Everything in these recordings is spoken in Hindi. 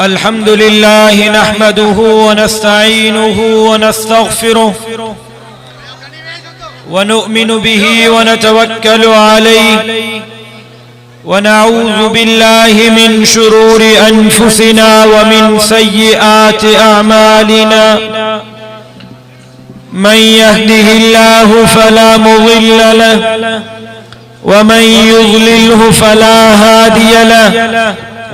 अल्हम्दुलिल्लाह नहमदुहु व नस्तईनुहु व नस्तगफिरुह व नुअमिनु बिही व नतवक्कलु अलैहि व नऊज़ु बिल्लाहि मिन शुरूरि अनफुसिना व मिन सय्यिआति अअमालिना मन यहदिहिल्लाहु फला मुज़िल्ल लहु व मन युज़लिल्हु फला हादिय लहु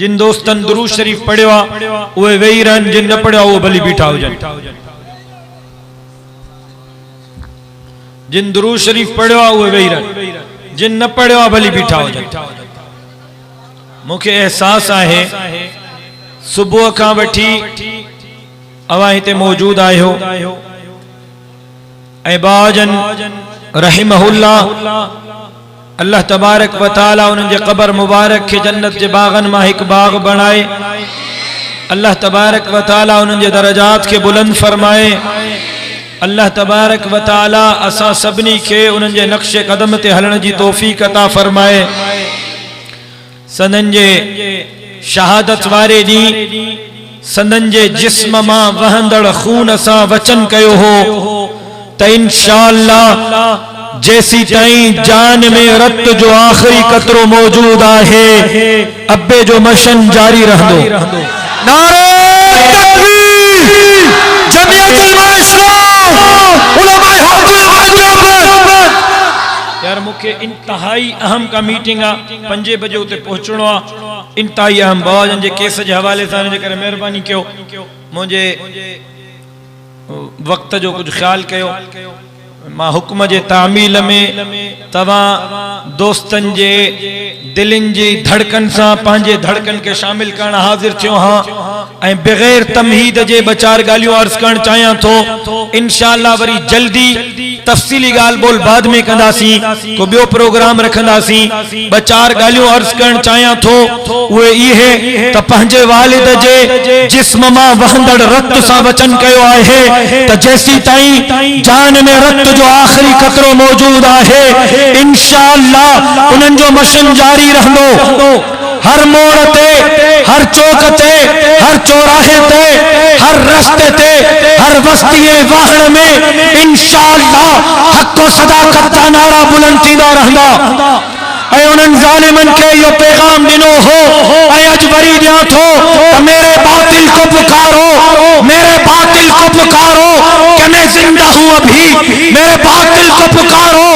जिन दोस्तन दुरूद शरीफ पढ़ियो उहे वेही रहन जिन न पढ़ियो वो भली बीठा हो जान जिन दुरूद शरीफ पढ़ियो उहे वेही रहन जिन न पढ़ियो भली बीठा हो जान मुखे एहसास आहे सुबह का वठी अवा हिते मौजूद आयो ऐबाजन रहमहुल्लाह अल्लाह तबारक व तआला उनके कब्र मुबारक के जन्नत के बागन में एक बाग बनाए अल्लाह तबारक व तआला उनके दरजात के बुलंद फरमाए अल्लाह तबारक व तआला असा सबनी के उनके नक्शे कदम ते हलण जी तौफीक अता फरमाए सनन जे शहादत वारे दी सनन जे जिस्म मां वहंदड़ खून सा वचन कयो हो तो इंशाअल्लाह जैसी ताई जान में रत जो आखिरी कतरो मौजूद आहे अब्बे जो मशन जारी रहंदो नारे तकबीर जमीयतुल इस्लाम उलमाए हक़ यार मुखे इंतहाई अहम का मीटिंग आ 5 बजे उते पहुंचणो आ इंतहाई अहम बाजन जे केस जे हवाले सां जे करे मेहरबानी कयो मुझे वक्त जो कुछ ख्याल कयो मां हुक्म जे तामील में तवा दोस्तन जे दिलन जी धड़कन सा पांजे धड़कन के शामिल करण हाजिर थियो हां ऐ बगैर तमहीद जे बचार गालियों अर्ज करण चाहया तो इंशाअल्लाह वरी जल्दी तफसीली गाल बोल बाद में कंदासी को बियो प्रोग्राम रखंदासी बचार गालियों अर्ज करण चाहया तो वे ई है त पंजे वालिद जे जिस्म मां वहंदड़ रत सा वचन कयो आहे त जैसी ताई जान में रत जो आखिरी कतरो मौजूद आहे इंशाअल्लाह उनन जो मशन जारी रहंदो हर मोड़ ते हर चौक ते हर चौराहे ते हर रस्ते ते हर बस्ती वाहन में इंशाअल्लाह हक व सदाकत का नारा बुलंद थींदा रहंदा ऐ उनन जालिमन के यो पैगाम दिनो हो ऐ अज वरी दिया थो मेरे बातिल को पुकारो मेरे बातिल को पुकारो कि मैं जिंदा हूं अभी मेरे बातिल को पुकारो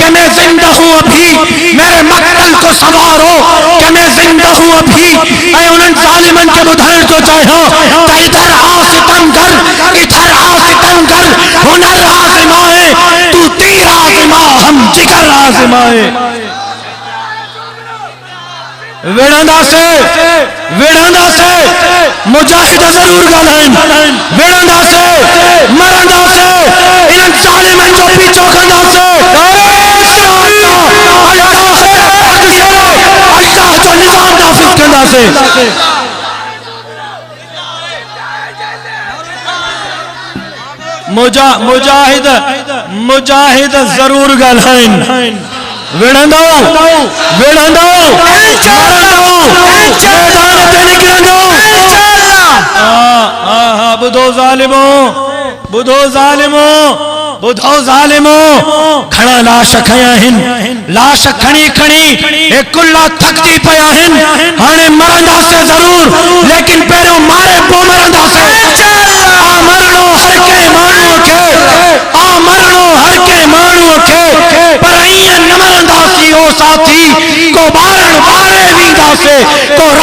कि मैं जिंदा हूं अभी मेरे मक्तल को सवारो कि मैं जिंदा हूं अभी ऐ उनन जालिमन के बुधान को चाहो त इधर आ सितमगर हुनर आज़माए तू तीर आज़मा हम जिगर आज़माए विड़ंदा से मुजाहिद जरूर गलन विड़ंदा से मरंदा से इन जालिमन जो पीछो कंदा से अल्लाह जो निजाम नाफिज कंदा से मुजाहिद जरूर गलन विड़ंदो मैदान ते निकरंदो इंशाअल्लाह बुधो ज़ालिमो खड़ा लाश खया हिन लाश खणी एक कुल्ला थकती पया हिन हाने मरंदा से जरूर लेकिन पहिरियों मारे पो मरंदा से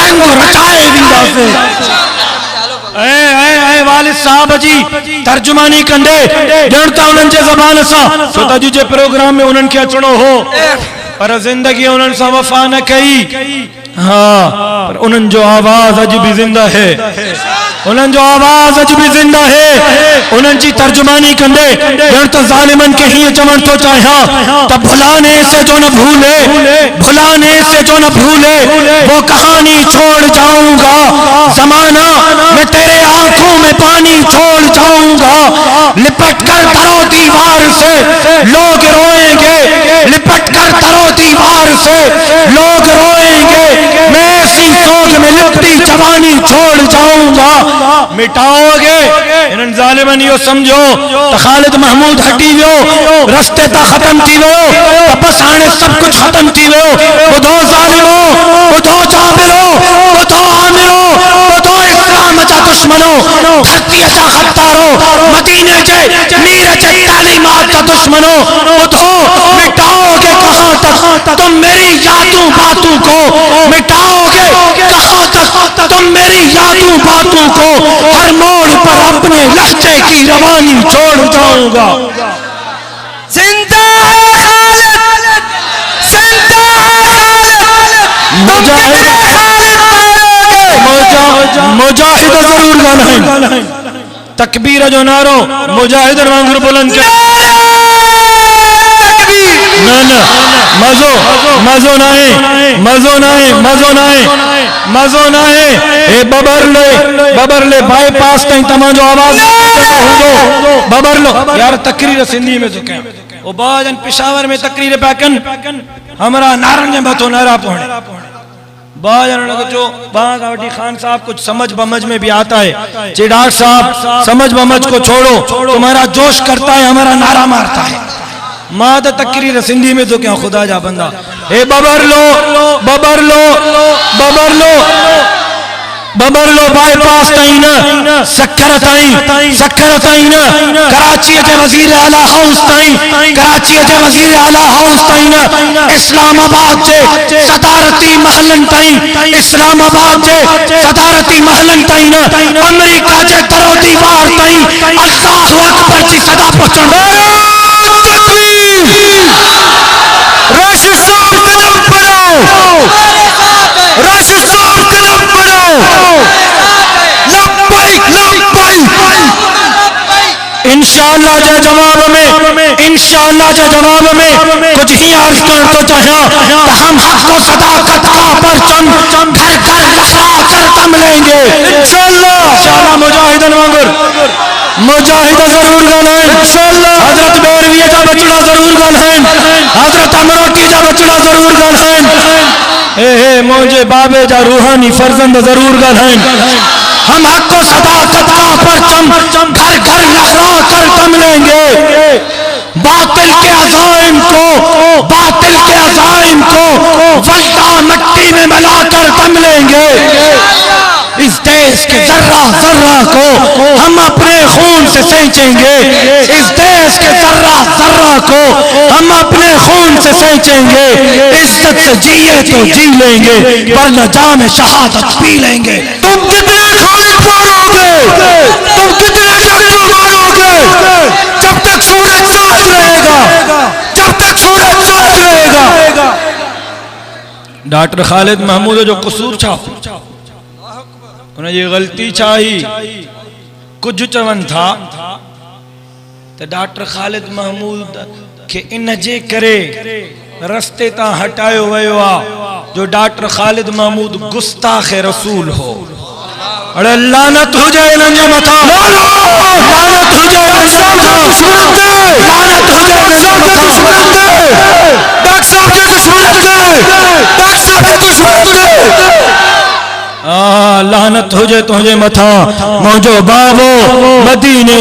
रंग रचाए वींदा से ऐ वालिद साहब जी तर्जुमानी कंदे ॼण त उन्हनि जे ज़बान सां छो त अॼु जे प्रोग्राम में उन्हनि खे अचणो हो पर ज़िंदगी उन्हनि सां वफ़ा न कई। हाँ पर उन्हनि जो आवाज़ अॼु भी ज़िंदा है, उन्हनि जो आवाज़ अॼु भी ज़िंदा है। उन्हनि जी तर्जुमानी कंदे ॼण त ज़ालिमन खे हीअं चवण थो चाहियां त भुलाने से जो न भूले, भुलाने से जो न भूले वो कहानी छोड़ जाऊंगा, ज़माना मैं तेरे आंखों में पानी छोड़ जाऊंगा। लिपट कर धरो दीवार से लोग रोएंगे, लिपट कर धरो दीवार से लोग रोएंगे। मैं ऐसी सोच में लिपटी जवानी छोड़ जाऊंगा। मिटाओगे इन्हनि ज़ालिमन इहो समझो त ख़ालिद महमूद हटी वियो, रस्ते तां ख़त्म थी वियो, त बस हाणे सब कुछ ख़त्म थी वियो। ॿुधो ज़ालिमो, ॿुधो जाबिरो, ॿुधो आमिरो, ॿुधो इस्लाम जा दुश्मनो, धरतीअ जा गद्दारो, मदीने जे मीर जे तालीमात जा दुश्मनो, ॿुधो मिटाओगे कहां तक तुम मेरी यादों बातों को, मिटाओगे कहां तक तुम मेरी यादों बातों को। हर मोड़ पर अपने लहजे की रवानी छोड़ जाऊंगा। जिंदा है खालिद, जिंदा है खालिद, तुम कितने खालिद मारोगे? मुजाहिद जरूर गाना तकबीर जो नारो मुजाहिद वांगुर बुलंद कर। ना ना मजो मजो नहीं, मजो नहीं, मजो नहीं, मजो नहीं। ए बबरले बाईपास ताईं तमाजो आवाज हो बबरलो यार तकरीर सिंधी में जो कह ओ बाजन पेशावर में तकरीर पैकन हमरा नारन जे मथो नारा पहुने बाजन जो बाग आवटी खान साहब कुछ समझ बमझ में भी आता है। जे डॉक्टर साहब समझ बमझ को छोड़ो, तुम्हारा जोश करता है, हमारा नारा मारता है। मां तो तकरीर सिंधी में तो क्या खुदा जा बंदा ए बबरलो बबरलो बबरलो बबरलो बाईपास ताईं न सखर ताईं न कराची जे वजीर आला हाउस ताईं, कराची जे वजीर आला हाउस ताईं न इस्लामाबाद जे सदारती महलन ताईं, इस्लामाबाद जे सदारती महलन ताईं न अमेरिका जे दरो दीवार ताईं अल्लाहु अकबर जी सदा पहुंचण। राशिद साहब कदम बढ़ाओ, राशिद साहब कदम बढ़ाओ। लब्बैक लब्बैक इंशाअल्लाह जे जवाब में, इंशाअल्लाह जे जवाब में कुछ ही अर्ज कर तो चाहिए कि हम हक को सदाकत का परचम घर घर लहरा कर दम लेंगे इंशाअल्लाह। इंशाअल्लाह मुजाहिदन वांगुर मुजाहिद जरूर गलाइन इंशाअल्लाह। हजरत बेरवी जा बचड़ा जरूर गलाइन, हजरत अमरोटी जा बचड़ा जरूर गलाइन, ए मुझे बाबे जा रूहानी फर्जंद जरूर गलाइन। हम हक को सदाकत का परचम घर घर लहरा कर दम लेंगे। बातिल के अज़ाइम को, बातिल के अज़ाइम को वल्दा मिट्टी में मिलाकर दम लेंगे। इस देश के जर्रा जर्रा को हम अपने खून से सेंचेंगे, इस देश के जर्रा जर्रा को हम अपने खून से सेंचेंगे। इज्जत से जिए तो जी लेंगे वरना जाम शहादत पी लेंगे। तुम कितने खालिद मारोगे, तुम कितने शत्रु मारोगे? जब तक सूरज साथ रहेगा, जब तक सूरज साथ रहेगा। डॉक्टर खालिद महमूद जो कसूर छा उन्हें ये गलती चाहिए कुछ चवन था तो डॉक्टर खालिद महमूद के इन जे करे रस्ते ता हटायो वयो आ जो डॉक्टर खालिद महमूद गुस्ताख रसूल हो। अरे लानत हो जाए इन्हनि मथा, लानत हो जाए दुश्मन ते, लानत हो जाए दुश्मन ते, डॉक्टर साहब के दुश्मन ते, डॉक्टर साहब के दुश्मन ते। लानत हो जाए तुझे मथा मौजो बाबो मदीने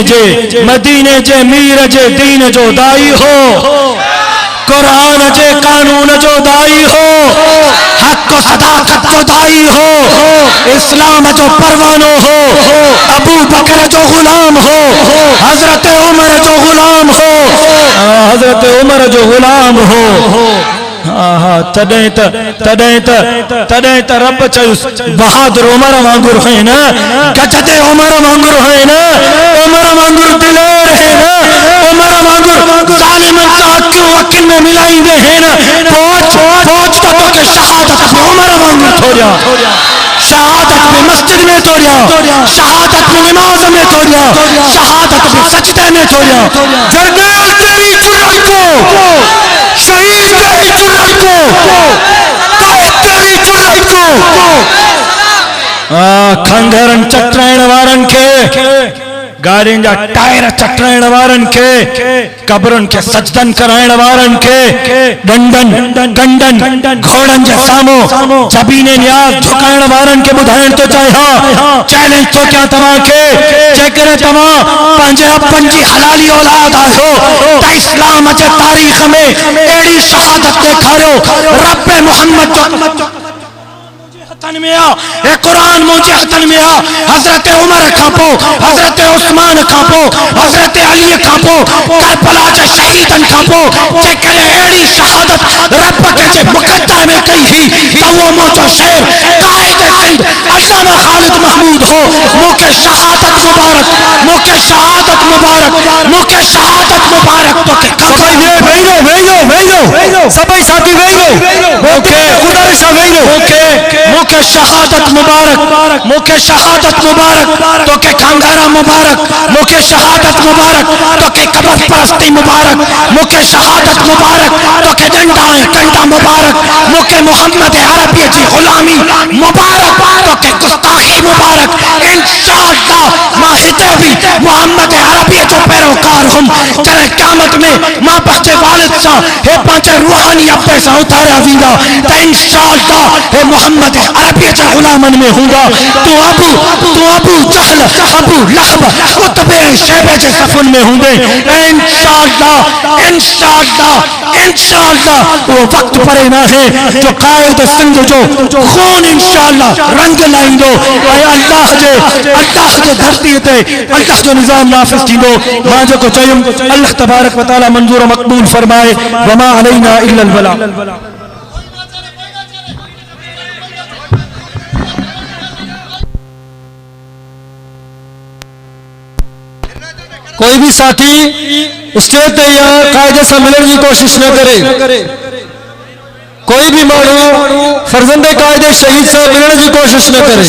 जे मीर जे दीन जो दाई हो, कुरान जे कानून जो दाई हो, हक को सदाकत जो दाई हो, इस्लाम जो परवानो हो, अबू बकर जो गुलाम हो, हजरत उमर जो गुलाम हो, हजरत उमर जो गुलाम हो। हाँ हाँ तॾहिं त रब चयुस बहादुर उमर वांगुर है ना, गजदे उमर वांगुर है ना, उमर वांगुर दिलेर है ना, उमर वांगुर जालिमन साथ क्यों अकिल में मिलाइंदे हैं ना, पहुंच तो के शहादत में उमर वांगुर थोड़िया, शहादत में मस्जिद में तोड़िया, शहादत में नमाज में तोड़िया, शहादत में सजदे में तोड़िया। जरनैल तेरी जुर्रत को, शहीद तेरी जुर्रत को, कायद तेरी जुर्रत को, खंगरन चटराइण वारन के, गाड़ियुनि जा टायर चटराइण वारन के, कब्रन के सजदन कराइण वारन के, डंडन गंडन घोड़न जे सामो जबीने नियाज झुकाइण वारन के ॿुधाइण तो चाहियां, चैलेंज तो क्या तव्हां के, जेकर तव्हां पंहिंजे अपन जी हलाली औलाद आहियो त इस्लाम जे तारीख़ में अहिड़ी शहादत ॾेखारियो। रब मोहम्मद जो हथन में आ, ए कुरान मुझे हथन में आ, हजरत उमर खां पोइ, हजरत उस्मान खां पोइ, हजरत अली खां पोइ, करबला जे शहीदन खां पोइ जेकर अहिड़ी शहादत रब के जे मुक़द्दर में कई ही त वो मुंहिंजो शेर काइद सिंध अल्लामा ख़ालिद महमूद हो। मूंखे शहादत मुबारक, मूंखे शहादत मुबारक, मूंखे शहादत मुबारक। तो के सभई वेइयो सभई साथी वेइयो, ओके गुज़ारिश वेइयो, ओके मूंखे शहादत मुबारक, मूंखे शहादत मुबारक, तो के खंगारा मुबारक, मूंखे शहादत मुबारक, तो के कबर परस्ती मुबारक, मूंखे शहादत मुबारक, तो के डंडा कंडा मुबारक, मूंखे मोहम्मद अरबी जी गुलामी मुबारक, तो के गुस्ताखी मुबारक। इंशाअल्लाह मां हिते भी मोहम्मद अरबी जो पैरोकार हम जॾहिं क़यामत में मां पंहिंजे वालिद सां हे पंहिंजे रूहानी अब्बे सां उतारिया वेंदा त इंशाअल्लाह हे मोहम्मद अरबी जे गुलामन में हूंदा। तू अबू जहल, अबू लहब, उतबे शैबे जे सफ़न में हूंदे। इंशाअल्लाह वो वक्त परे ना है जो कायद सिंध जो खून इंशाअल्लाह रंग लाइंदो। अल्लाह जे धरती ते अल्लाह जो निज़ाम नाफ़िज़ थींदो। मां जेको चयुम अल्लाह तबारक व तआला मंजूर मक़बूल फरमाए। वमा अलैना इल्लल बला। कोई भी साथी स्टेज ते या कायदे से मिलने की कोशिश न करे, कोई भी मानू फर्जंदे कायदे शहीद से मिलने की कोशिश न करे।